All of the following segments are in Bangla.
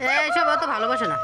এইসব অত ভালোবাসে না।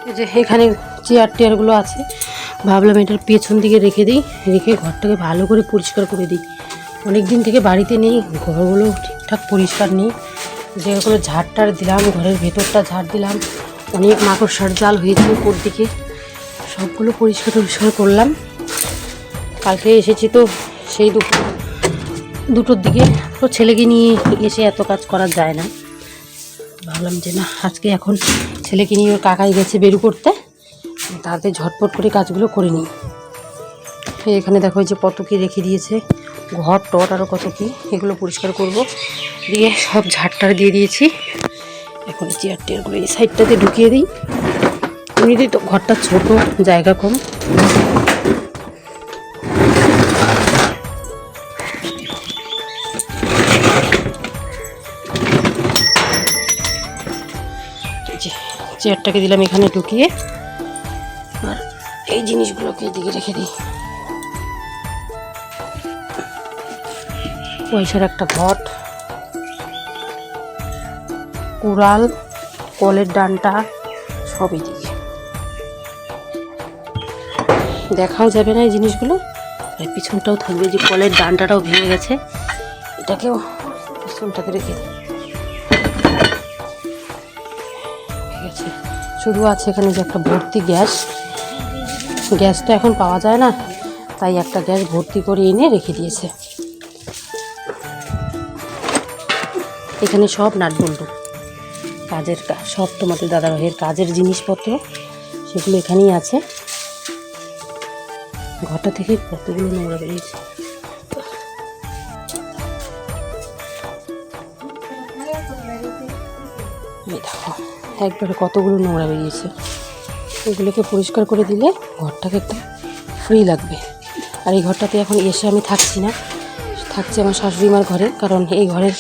এই যে এখানে চেয়ার টেয়ারগুলো আছে, ভাবলাম এটার পেছন দিকে রেখে দিই, রেখে ঘরটাকে ভালো করে পরিষ্কার করে দিই। অনেক দিন থেকে বাড়িতে নেই, ঘরগুলো ঠিকঠাক পরিষ্কার নেই। যেগুলো ঝাড় টাড় দিলাম, ঘরের ভেতরটা ঝাড় দিলাম, অনেক মাকড়সার জাল হয়েছে উপর দিকে, সবগুলো পরিষ্কার টরিষ্কার করলাম। কালকে এসেছি তো সেই দুপুর 2টোর দিকে। তো ছেলেকে নিয়ে এসে এত কাজ করা যায় না, ভাবলাম যে না আজকে এখন ছেলেকে নিয়ে ওর কাকাই গেছে বেরু করতে, তাতে ঝটপট করে কাজগুলো করে নিই। এখানে দেখো যে কত কী রেখে দিয়েছে, ঘর টট আরও কত কী, এগুলো পরিষ্কার করব। দিয়ে সব ঝাড়টার দিয়ে দিয়েছি। এখন চেয়ার টেয়ারগুলো এই সাইডটাতে ঢুকিয়ে দিই। এমনিতেই তো ঘরটা ছোট, জায়গা কম। চেয়ারটাকে দিলাম এখানে ঢুকিয়ে, আর এই জিনিসগুলোকে এদিকে রেখে দিই। পয়সার একটা ঘট, কুড়াল, কলের ডান্টা সব এদিকে। দেখাও যাবে না এই জিনিসগুলো, আর পিছনটাও থাকবে, যে কলের ডান্টাটাও ভেঙে গেছে, এটাকেও পিছনটাতে রেখে দিই। ঠিক আছে, শুধু আছে এখানে যে একটা ভর্তি গ্যাস, গ্যাসটা এখন পাওয়া যায় না, তাই একটা গ্যাস ভর্তি করে এনে রেখে দিয়েছে। এখানে সব নাটবল্টু কাজের, সব তোমাদের দাদাভাইয়ের কাজের জিনিসপত্র, সেগুলো এখানেই আছে। ঘরটা থেকে কতগুলো নোংরা বেরিয়েছে। দেখো একবারে কতগুলো নোংরা বেরিয়েছে। এগুলোকে পরিষ্কার করে দিলে ঘরটাকে একটা ফ্রি লাগবে। আর এই ঘরটাতে এখন এসে আমি থাকছি না, থাকছে আমার শাশুড়ি মার ঘরে, কারণ এই ঘরের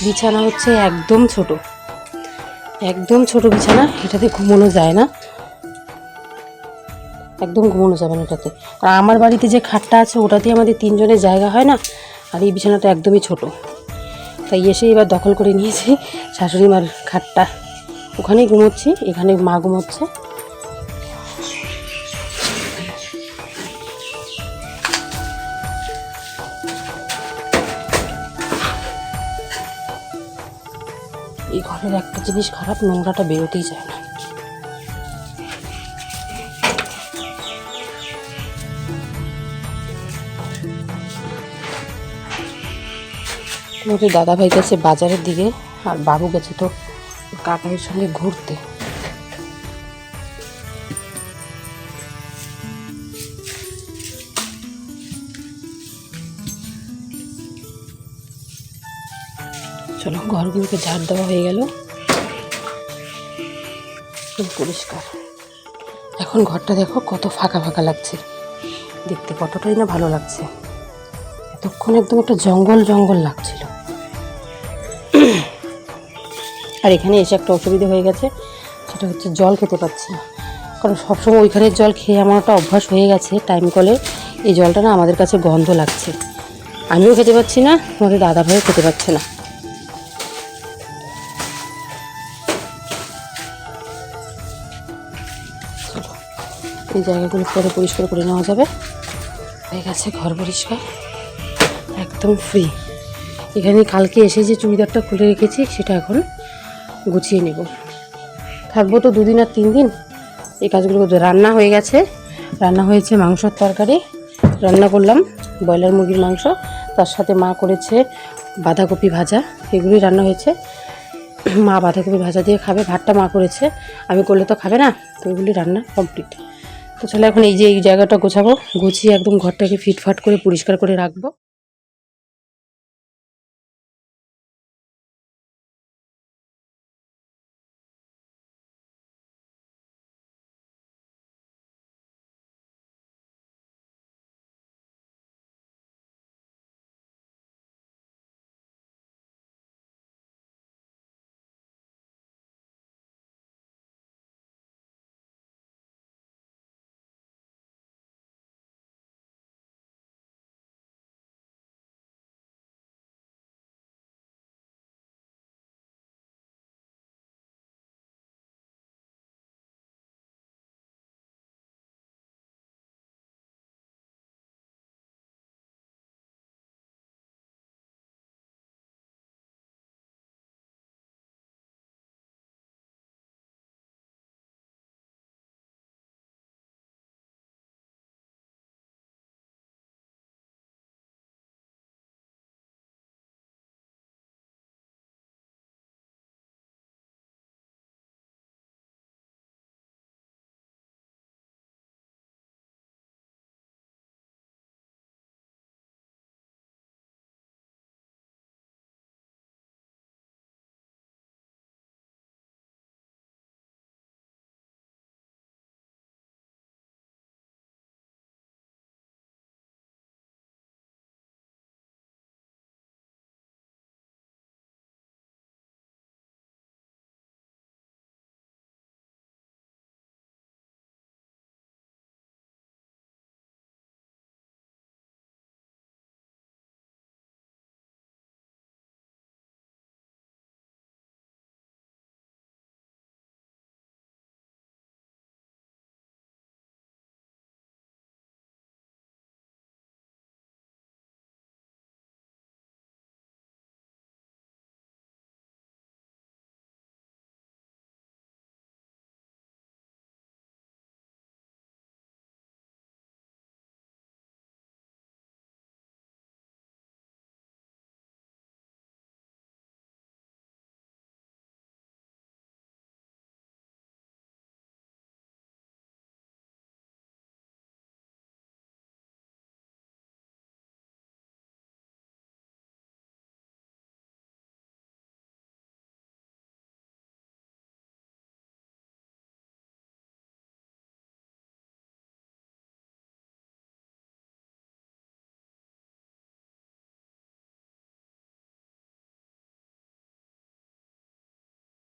বিছানা হচ্ছে একদম ছোট, একদম ছোট বিছানা, এটাতে ঘুমানো যায় না, একদম ঘুমানো যাবে না এটাতে। আর আমার বাড়িতে যে খাটটা আছে ওটাতে আমাদের 3 জনের জায়গা হয় না, আর এই বিছানাটা একদমই ছোট, তাই এসে এবার দখল করে নিয়েছি শাশুড়ি মার খাটটা। ওখানেই ঘুমোচ্ছি, এখানে মা ঘুমোচ্ছে। এই ঘরের একটা জিনিস খারাপ, নোংরাটা বেরোতেই যায় না। তোমাদের দাদাভাই গেছে বাজারের দিকে, আর বাবু গেছে তো কাকাইয়ের সঙ্গে ঘুরতে। চলো, ঘরগুলোকে ঝাড় দেওয়া হয়ে গেল, পরিষ্কার। এখন ঘরটা দেখো কত ফাঁকা ফাঁকা লাগছে, দেখতে কতটাই না ভালো লাগছে। এতক্ষণ একদম একটা জঙ্গল জঙ্গল লাগছিল। আর এখানে এসে একটা অসুবিধা হয়ে গেছে, সেটা হচ্ছে জল খেতে পাচ্ছি না, কারণ সবসময় ওইখানের জল খেয়ে আমার একটা অভ্যাস হয়ে গেছে টাইম কলের। এই জলটা না আমাদের কাছে গন্ধ লাগছে, আমিও খেতে পাচ্ছি না, আমাদের দাদাভাইও খেতে পাচ্ছে না। এই জায়গাগুলো পরে পরিষ্কার করে নেওয়া যাবে। হয়ে গেছে ঘর পরিষ্কার, একদম ফ্রি। এখানে কালকে এসে যে চুড়িদারটা খুলে রেখেছি সেটা এখন গুছিয়ে নেব। থাকবো তো 2 দিন আর 3 দিন, এই কাজগুলো করতে। রান্না হয়ে গেছে, রান্না হয়েছে মাংসর তরকারি রান্না করলাম, ব্রয়লার মুরগির মাংস, তার সাথে মা করেছে বাঁধাকপি ভাজা, এগুলোই রান্না হয়েছে। মা বাঁধাকপি ভাজা দিয়ে খাবে, ভাতটা মা করেছে, আমি করলে তো খাবে না, তো ওইগুলি রান্না কমপ্লিট। তো চলো এখন এই যে এই জায়গাটা গোছাবো, গুছিয়ে একদম ঘরটাকে ফিটফাট করে পরিষ্কার করে রাখবো।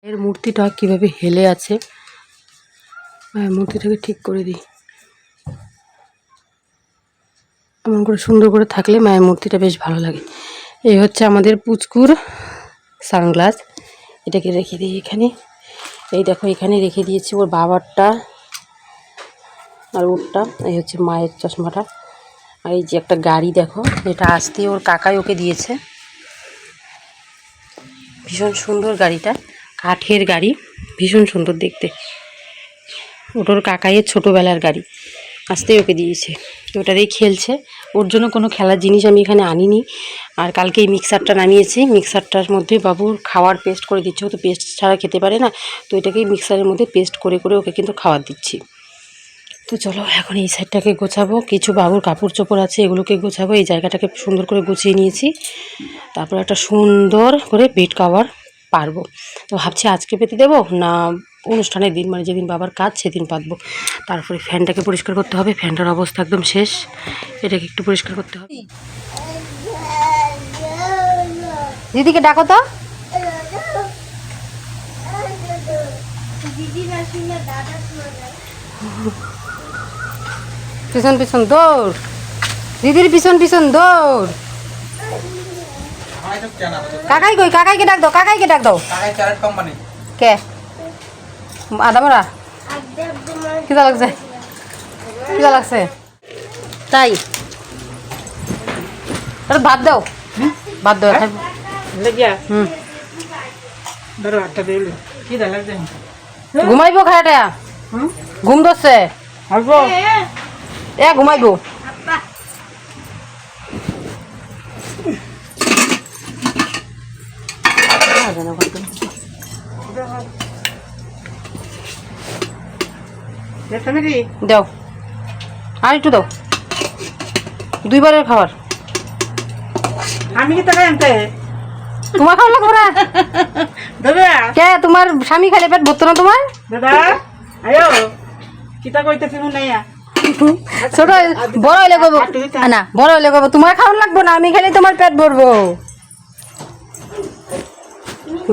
এর মূর্তিটা কিভাবে হেলে আছে, মূর্তিটাকে ঠিক করে দিই। এমন করে সুন্দর করে থাকলে মায়ের মূর্তিটা বেশ ভালো লাগে। এই হচ্ছে আমাদের পুচকুর সানগ্লাস, এটাকে রেখে দিই এখানে। এই দেখো এখানে রেখে দিয়েছি ওর বাবারটা আর ওরটা। এই হচ্ছে মায়ের চশমাটা। আর এই যে একটা গাড়ি দেখো, এটা আসতে ওর কাকাই ওকে দিয়েছে। ভীষণ সুন্দর গাড়িটা, কাঠের গাড়ি, ভীষণ সুন্দর দেখতে। ওটার কাকাইয়ের ছোটোবেলার গাড়ি, আসতেই ওকে দিয়েছে। তো ওটাতেই খেলছে। ওর জন্য কোনো খেলার জিনিস আমি এখানে আনিনি। আর কালকে এই মিক্সারটা নামিয়েছি, মিক্সারটার মধ্যে বাবুর খাওয়ার পেস্ট করে দিচ্ছি। ও তো পেস্ট ছাড়া খেতে পারে না, তো এটাকেই মিক্সারের মধ্যে পেস্ট করে করে ওকে কিন্তু খাবার দিচ্ছি। তো চলো এখন এই সাইডটাকে গোছাবো, কিছু বাবুর কাপড় চোপড় আছে এগুলোকে গোছাবো। এই জায়গাটাকে সুন্দর করে গুছিয়ে নিয়েছি, তারপর একটা সুন্দর করে বেড কভার পারবো। তো ভাবছি আজকে পেতে দেবো না অনুষ্ঠানের দিন, মানে যেদিন বাবার কাজ সেদিন পাতবো। তারপরে ফ্যানটাকে পরিষ্কার করতে হবে, ফ্যানটার অবস্থা একদম শেষ, এটাকে একটু পরিষ্কার করতে হবে। দিদিকে ডাকো তো। পিছন পিছন দৌড়, দিদির পিছন পিছন দৌড়। কাকাই কই, কাকাইকে ডাক দাও, কাকাইকে ডাক দাও। কে আদামরা কিদা লাগছে, কিদা লাগছে তাই ভাত দাও, ভাত দাও। ঘুমাইবো খায়াটা, ঘুম ধরছে এ ঘুমাইবো। দাও আর একটু দাও, দুইবারের খাবার। আমি কি টাকা আনতে তোমার খাওয়া লাগবে না দাদা? কে তোমার স্বামী খাইলে পেট ভরতো না তোমার? দাদা আয়ো কিতা কইতেছি মুনাইয়া ছোট বড় হইলে কইবো না, বড় হইলে কইবো তোমার খাওয়া লাগবো না, আমি খাইলে তোমার পেট ভরবো।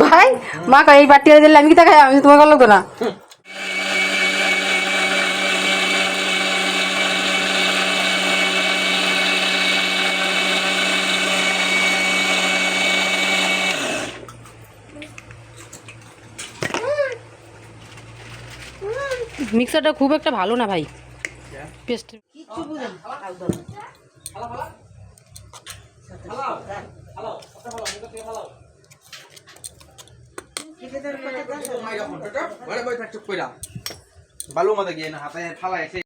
ভাই মা কয় এই বাটি দিলে আমি কি তা খাই, আমি তোমার খাওয়া লাগতো না। মিক্সারটা খুব একটা ভালো না ভাই, পেস্ট কিছু বুঝেন। বালু মতো গিয়ে না হাতে ফালা এসে